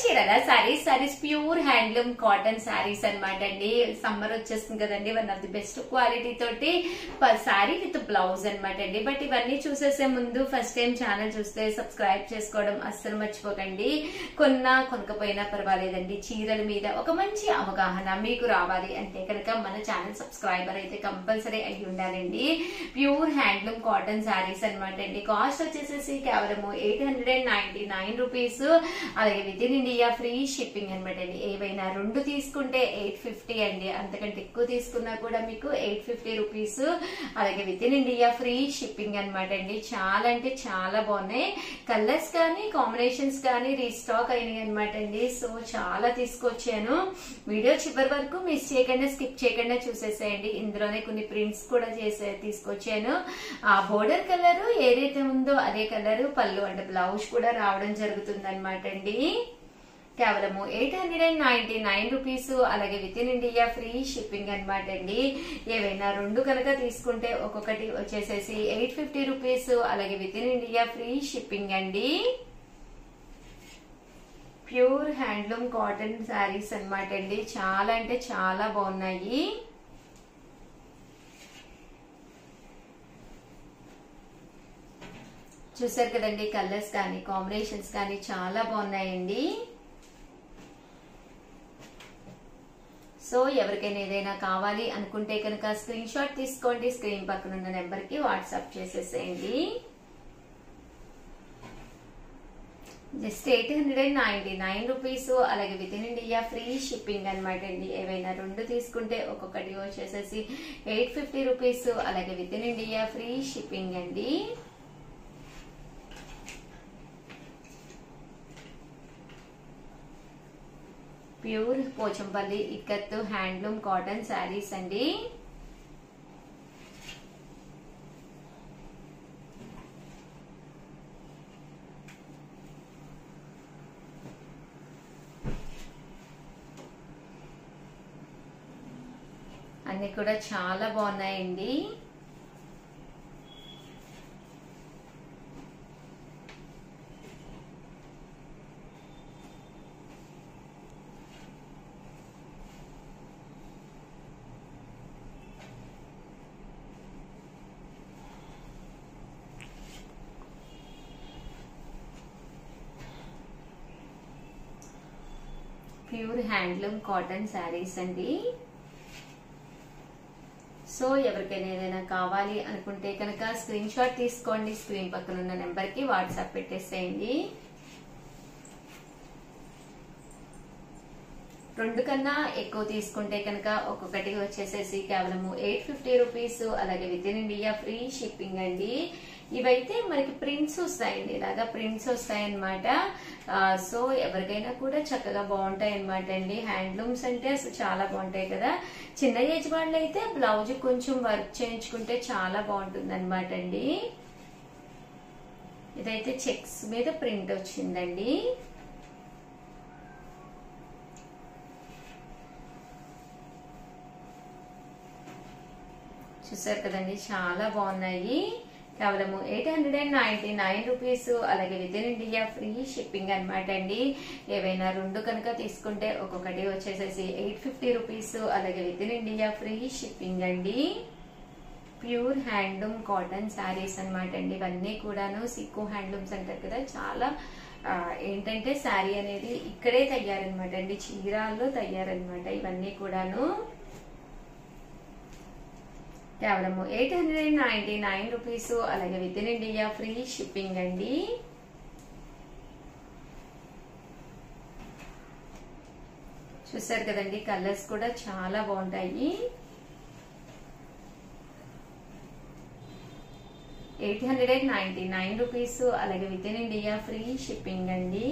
Chirala saris pure handloom cotton saris అన్నమాట అండి. Summer వచ్చేస్తుంది కదండి, one of the best quality తోటి సారీ విత్ బ్లౌజ్ అన్నమాట అండి. బట్ ఇవన్నీ చూసేసే ముందు ఫస్ట్ టైం ఛానల్ చూస్తే సబ్స్క్రైబ్ చేసుకోవడం అస్సలు మర్చిపోకండి. కొనకపోయినా పర్వాలేదండి, చీరల మీద ఒక మంచి అవగాహన మీకు రావాలి అంటే కనుక మన ఛానల్ సబ్స్క్రైబర్ అయితే కంపల్సరీ అయ్యి ఉండాలండి. ప్యూర్ హ్యాండ్లూమ్ కాటన్ సారీస్ అన్నమాట అండి. కాస్ట్ వచ్చేసేసి కేవలం 899 రూపీస్. అలాగే within India free shipping అనమాట అండి. ఏవైనా 2 తీసుకుంటే 850 అండి, అంతకంటే ఎక్కువ తీసుకున్నా కూడా మీకు 850 రూపీస్. అలాగే within India free shipping అనమాట అండి. చాలా అంటే చాలా బాగున్నాయి. కలర్స్ కానీ కాంబినేషన్స్ కానీ రీస్టాక్ అయినాయి అనమాట అండి. సో చాలా తీసుకొచ్చాను. వీడియో చివరి వరకు మిస్ చేయకుండా స్కిప్ చేయకుండా చూసేసేయండి. ఇందులోనే కొన్ని ప్రింట్స్ కూడా తీసుకొచ్చాను. ఆ బోర్డర్ కలర్ ఏదైతే ఉందో అదే కలర్ పళ్ళు అంటే బ్లౌజ్ కూడా రావడం జరుగుతుంది అనమాట అండి. కేవలం 899 రూపీస్. అలాగే within India free shipping అనమాట అండి. ఏవైనా 2 కనుక తీసుకుంటే ఒక్కొక్కటి వచ్చేసేసి 850 రూపీస్. అలాగే within India free shipping అండి. ప్యూర్ హ్యాండ్లూమ్ కాటన్ శారీస్ అనమాట అండి. చాలా అంటే చాలా బాగున్నాయి. చూసారు కదండి, కలర్స్ కానీ కాంబినేషన్స్ కానీ చాలా బాగున్నాయండి. సో ఎవరికైనా ఏదైనా కావాలి అనుకుంటే కనుక స్క్రీన్ షాట్ తీసుకోండి. స్క్రీన్ పక్కన ఉన్న నెంబర్ కి వాట్సాప్ చేసేసేయండి. Just 899 rupees. అలాగే within India free shipping అనమాట అండి. ఏవైనా 2 తీసుకుంటే ఒక్కొక్కటి వచ్చేసేసి 850 రూపీస్. అలాగే within India free shipping అండి. Pure Pochampally ikat handloom cotton saris అండి. అన్ని కూడా చాలా బాగున్నాయండి. ప్యూర్ హ్యాండ్లూమ్ కాటన్ శారీస్ అండి. సో ఎవరికైనా ఏదైనా కావాలి అనుకుంటే కనుక స్క్రీన్ షాట్ తీసుకోండి. స్క్రీన్ పక్కన ఉన్న నెంబర్ కి వాట్సాప్ పెట్టేసేయండి. 2 కన్నా ఎక్కువ తీసుకుంటే కనుక ఒక్కొక్కటి వచ్చేసేసి కేవలం 850 రూపీస్. అలాగే within India free shipping అండి. ఇవైతే మనకి ప్రింట్స్ వస్తాయండి, ఇలాగా ప్రింట్స్ వస్తాయన్నమాట. సో ఎవరికైనా కూడా చక్కగా బాగుంటాయి అనమాట అండి. హ్యాండ్లూమ్స్ అంటే అసలు చాలా బాగుంటాయి కదా. చిన్న ఏజ్ వాళ్ళు అయితే బ్లౌజ్ కొంచెం వర్క్ చేయించుకుంటే చాలా బాగుంటుంది అనమాట అండి. ఇదైతే చెక్స్ మీద ప్రింట్ వచ్చిందండి. చూసారు కదండి, చాలా బాగున్నాయి. కేవలం 899 రూపీస్. అలాగే within India free shipping అనమాట అండి. ఏవైనా 2 కనుక తీసుకుంటే ఒక్కొక్కటి వచ్చేసేసి 850 రూపీస్. అలాగే within India free shipping అండి. ప్యూర్ హ్యాండ్లూమ్ కాటన్ శారీస్ అనమాట అండి. ఇవన్నీ కూడాను సిక్కో హ్యాండ్లూమ్స్ అంటారు కదా. చాలా ఏంటంటే శారీ అనేది ఇక్కడే తయారనమాట అండి, చీరాల్లో తయారనమాట ఇవన్నీ కూడాను. కేవలం 899 రూపీస్. అలాగే within India free shipping అండి. చూసారు కదండి, కలర్స్ కూడా చాలా బాగుంటాయి. 899 రూపీస్. అలాగే within India free shipping అండి.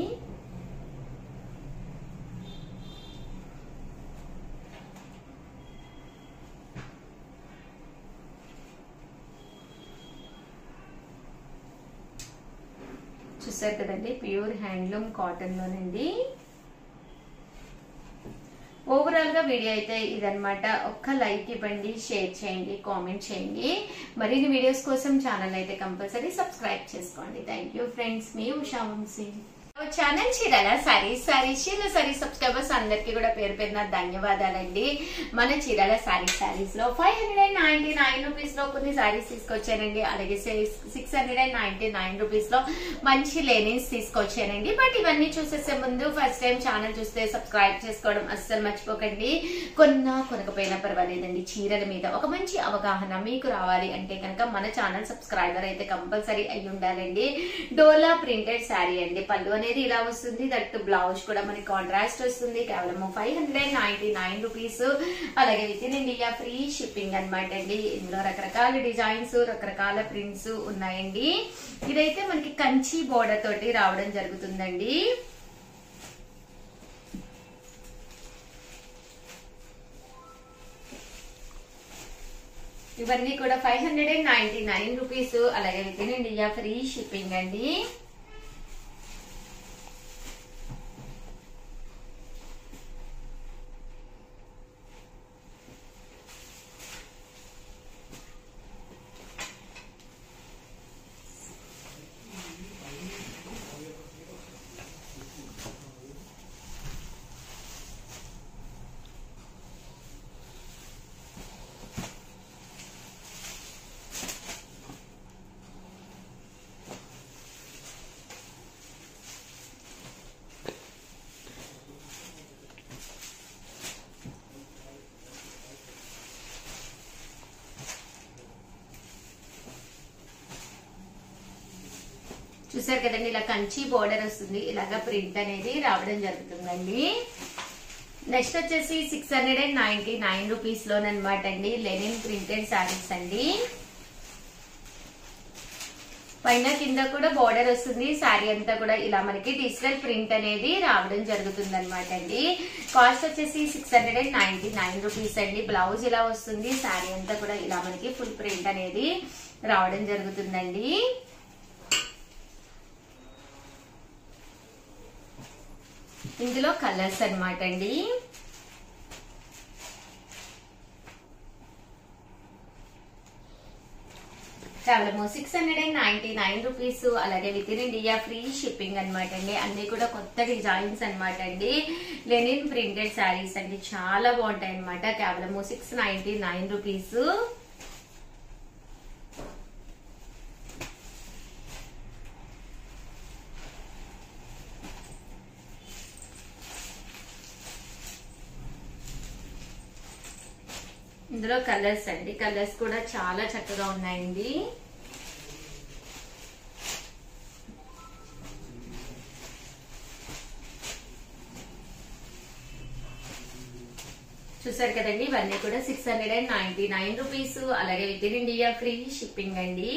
చూసారు కదండి, ప్యూర్ హ్యాండ్లూమ్ కాటన్ లోనండి. ఓవరాల్ గా వీడియో అయితే ఇదన్నమాట. ఒక్క లైక్ ఇవ్వండి, షేర్ చేయండి, కామెంట్ చేయండి. మరిన్ని వీడియోస్ కోసం ఛానల్ అయితే కంపల్సరీ సబ్స్క్రైబ్ చేసుకోండి. థ్యాంక్ యూ ఫ్రెండ్స్, మీ Usha Vamshi. Channel Chirala sarees sorry subscribers అందరికి కూడా పేరు పేరున ధన్యవాదాలండి. మన చీరాల సారీస్ లో 599 రూపీస్ లో కొన్ని సారీస్ తీసుకొచ్చానండి. అలాగే 699 రూపీస్ లో మంచి లెనిన్స్ తీసుకొచ్చానండి. బట్ ఇవన్నీ చూసేసే ముందు ఫస్ట్ టైం ఛానల్ చూస్తే సబ్స్క్రైబ్ చేసుకోవడం అస్సలు మర్చిపోకండి. కొనకపోయినా పర్వాలేదండి, చీరల మీద ఒక మంచి అవగాహన మీకు రావాలి అంటే కనుక మన ఛానల్ సబ్స్క్రైబర్ అయితే కంపల్సరీ అయి ఉండాలండి. డోలా ప్రింటెడ్ శారీ అండి. పళ్ళు అనేది ఇలా వస్తుంది. దట్ బ్లౌజ్ కూడా మనకి కాంట్రాస్ట్ వస్తుంది. కేవలం 599 రూపీస్. అలాగే within India free shipping అనమాట అండి. ఇందులో రకరకాల డిజైన్స్, రకరకాల ప్రింట్స్ ఉన్నాయండి. ఇదైతే మనకి కంచి బోర్డర్ తోటి రావడం జరుగుతుందండి. ఇవన్నీ కూడా 599 రూపీస్. అలాగే within India free shipping అండి. చూసారు కదండి, ఇలా కంచి బోర్డర్ వస్తుంది. ఇలాగా ప్రింట్ అనేది రావడం జరుగుతుందండి. నెక్స్ట్ వచ్చేసి 699 రూపీస్ లోనమాట అండి. లెనిన్ ప్రింటెడ్ శారీస్ అండి. పైన కింద కూడా బోర్డర్ వస్తుంది. శారీ అంతా కూడా ఇలా మనకి డిజిటల్ ప్రింట్ అనేది రావడం జరుగుతుంది అనమాట అండి. కాస్ట్ వచ్చేసి 699 రూపీస్ అండి. బ్లౌజ్ ఇలా వస్తుంది. శారీ అంతా కూడా ఇలా మనకి ఫుల్ ప్రింట్ అనేది రావడం జరుగుతుందండి. ఇందులో కలర్స్ అన్నమాట అండి. కేవలం 699 రూపీస్. అలాగే within India free shipping అనమాట అండి. అన్ని కూడా కొత్త డిజైన్స్ అనమాట అండి. లెనిన్ ప్రింటెడ్ శారీస్ అండి, చాలా బాగుంటాయి అనమాట. కేవలం 699 రూపీస్. ఇందులో కలర్స్ అండి. కలర్స్ కూడా చాలా చక్కగా ఉన్నాయండి. చూసారు కదండి, ఇవన్నీ కూడా 699 రూపీస్. అలాగే within India free shipping అండి.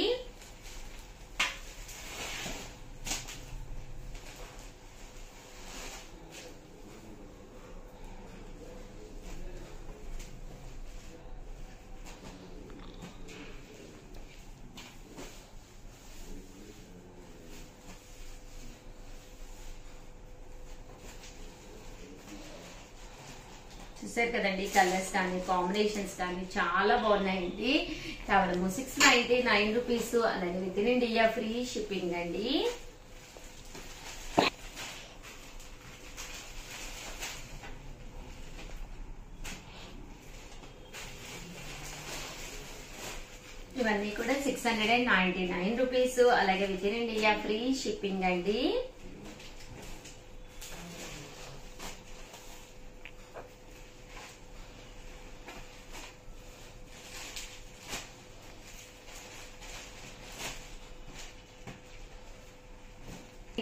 చూసారు కదండి, కలర్స్ కానీ కాంబినేషన్స్ కానీ చాలా బాగున్నాయండి. కేవలం 699 రూపీస్. అలాగే within India free shipping అండి. ఇవన్నీ కూడా 699 రూపీస్. అలాగే within India free shipping అండి.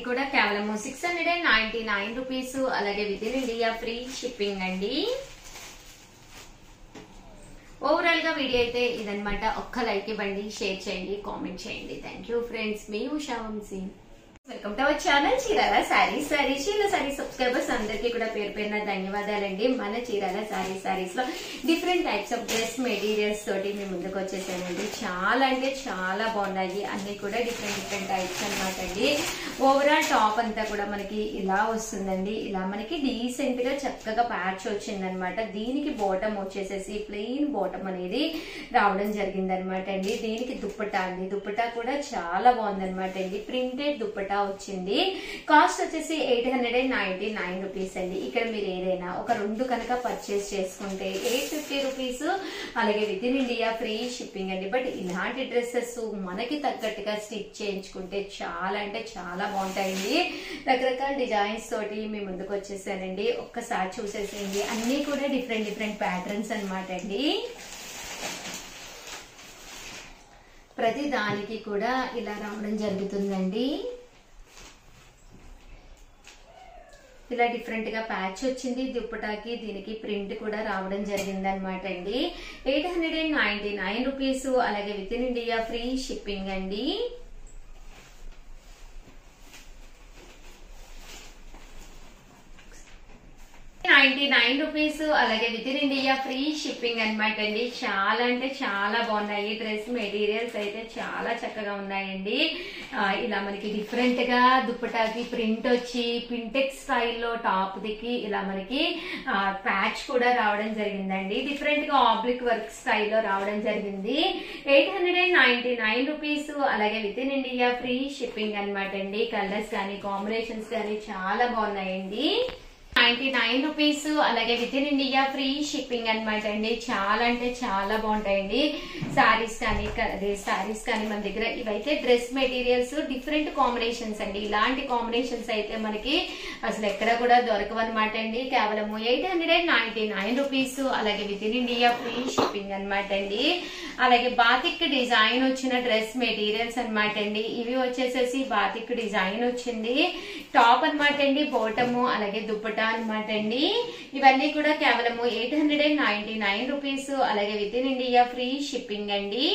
కూడా కేవలం 699 రూపీస్. అలాగే within India free shipping అండి. ఓవరాల్ గా వీడియో అయితే ఇదనమాట. ఒక్క లైక్ ఇవ్వండి, షేర్ చేయండి, కామెంట్ చేయండి. Thank you friends. మీ Usha Vamshi. Welcome to our channel Chirala sarees subscribers అందరికీ కూడా పేరు పేరున ధన్యవాదాలండి. మన చీరాల సారీస్ లో different types of dress materials తోటి మేము ముందుకు వచ్చేసానండి. చాలా అంటే చాలా బాగున్నాయి. అన్ని కూడా డిఫరెంట్ టైప్స్ అనమాట అండి. ఓవరాల్ టాప్ అంతా కూడా మనకి ఇలా వస్తుందండి. ఇలా మనకి డీసెంట్ గా చక్కగా ప్యాచ్ వచ్చిందనమాట. దీనికి బాటమ్ వచ్చేసేసి ప్లెయిన్ బాటమ్ అనేది రావడం జరిగింది అనమాట అండి. దీనికి దుప్పటా అండి. దుప్పటా కూడా చాలా బాగుందనమాట అండి. ప్రింటెడ్ దుప్పటా లాగా వచ్చింది. కాస్ట్ వచ్చేసి 899 రూపీస్ అండి. ఇక్కడ మీరు ఏదైనా ఒక 2 కనుక పర్చేస్ చేసుకుంటే 850 రూపీస్, అలాగే within India free shipping అండి. బట్ ఇలాంటి డ్రెస్సెస్ మనకి తగ్గట్టుగా స్టిచ్ చేయించుకుంటే చాలా అంటే చాలా బాగుంటాయండి. రకరకాల డిజైన్స్ తోటి మీ ముందుకు వచ్చేసానండి. ఒక్కసారి చూసేసేయండి. అన్ని కూడా డిఫరెంట్ ప్యాటర్న్స్ అన్నమాట అండి. ప్రతి దానికి కూడా ఇలా రావడం జరుగుతుందండి. ఇలా డిఫరెంట్ గా ప్యాచ్ వచ్చింది దుప్పటాకి. దీనికి ప్రింట్ కూడా రావడం జరిగింది అనమాట అండి. 899 రూపీస్, అలాగే within India free shipping అండి. 99 రూపీస్, అలాగే within India free shipping అనమాట అండి. చాలా అంటే చాలా బాగున్నాయి. డ్రెస్ మెటీరియల్స్ అయితే చాలా చక్కగా ఉన్నాయండి. ఇలా మనకి డిఫరెంట్ గా దుప్పటాకి ప్రింట్ వచ్చి పింటెక్స్ స్టైల్లో టాప్ దికి ఇలా మనకి ప్యాచ్ కూడా రావడం జరిగిందండి. డిఫరెంట్ గా ఆబ్లిక్ వర్క్ స్టైల్లో రావడం జరిగింది. 899 రూపీస్, అలాగే within India free shipping అనమాట అండి. కలర్స్ కానీ కాంబినేషన్స్ కానీ చాలా బాగున్నాయండి. 99 రూపీస్, అలాగే within India free shipping అనమాట అండి. చాలా అంటే చాలా బాగుంటాయండి. సారీస్ కానీ మన దగ్గర ఇవైతే డ్రెస్ మెటీరియల్స్ డిఫరెంట్ కాంబినేషన్స్ అండి. ఇలాంటి కాంబినేషన్స్ అయితే మనకి అసలు ఎక్కడ కూడా దొరకవు అనమాట అండి. కేవలం 899 రూపీస్, అలాగే within India free shipping అనమాట అండి. అలాగే బాతిక్ డిజైన్ వచ్చిన డ్రెస్ మెటీరియల్స్ అనమాట అండి. ఇవి వచ్చేసేసి బాతిక్ డిజైన్ వచ్చింది టాప్ అనమాట అండి. బాటము అలాగే దుప్పటా అనమాట అండి. ఇవన్నీ కూడా కేవలం 899 రూపీస్, అలాగే within India free shipping అండి.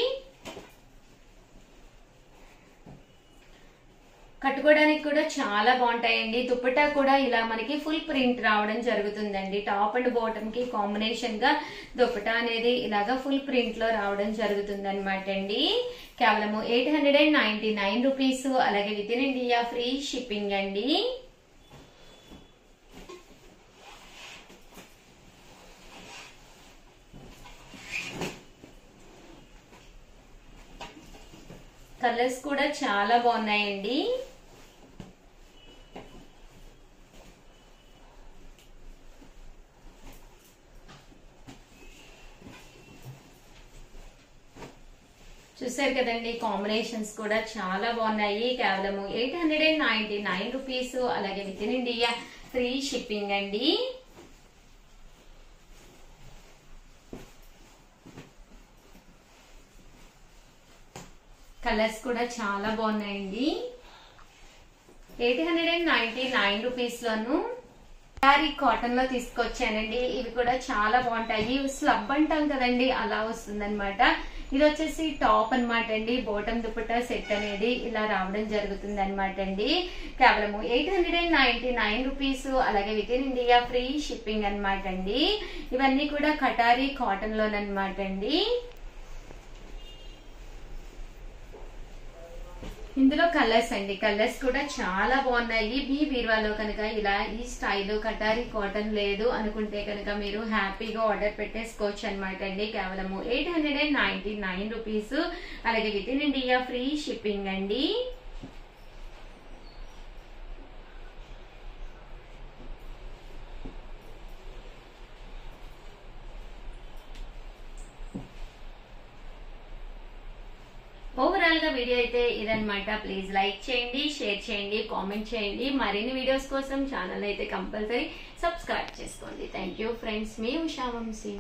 కట్టుకోవడానికి కూడా చాలా బాగుంటాయండి. దుప్పటా కూడా ఇలా మనకి ఫుల్ ప్రింట్ రావడం జరుగుతుందండి. టాప్ అండ్ బాటమ్ కి కాంబినేషన్ గా దుప్పటా అనేది ఇలాగా ఫుల్ ప్రింట్ లో రావడం జరుగుతుంది అనమాట అండి. కేవలం 899 రూపీస్, అలాగే within India free shipping అండి. కలర్స్ కూడా చాలా బాగున్నాయండి. చూసారు కదండి, కాంబినేషన్స్ కూడా చాలా బాగున్నాయి. కేవలం 899 రూపీస్, అలాగే within India free shipping అండి. కలర్స్ కూడా చాలా బాగున్నాయండి. 899 రూపీస్ లోను సారీ కాటన్ లో తీసుకొచ్చానండి. ఇవి కూడా చాలా బాగుంటాయి. స్లబ్ అంటాం కదండి, అలా వస్తుంది అనమాట. ఇది వచ్చేసి టాప్ అనమాట అండి. బాటమ్ దుపట్టా సెట్ అనేది ఇలా రావడం జరుగుతుంది అనమాట అండి. కేవలం 899 రూపీస్, అలాగే within India free shipping అనమాట అండి. ఇవన్నీ కూడా కటారీ కాటన్ లోనమాట అండి. ఇందులో కలర్స్ అండి, కలర్స్ కూడా చాలా బాగున్నాయి. మీ బీరువాలో కనుక ఇలా ఈ స్టైల్ కటారీ కాటన్ లేదు అనుకుంటే కనుక మీరు హ్యాపీగా ఆర్డర్ పెట్టేసుకోవచ్చు అనమాట అండి. కేవలం 899 రూపీస్, అలాగే within India free shipping అండి. ఓవరాల్ గా వీడియో అయితే ఇదనమాట. ప్లీజ్ లైక్ చేయండి, షేర్ చేయండి, కామెంట్ చేయండి. మరిన్ని వీడియోస్ కోసం ఛానల్ అయితే కంపల్సరీ సబ్స్క్రైబ్ చేసుకోండి. థ్యాంక్ యూ ఫ్రెండ్స్, మీ ఉషా వంశీ.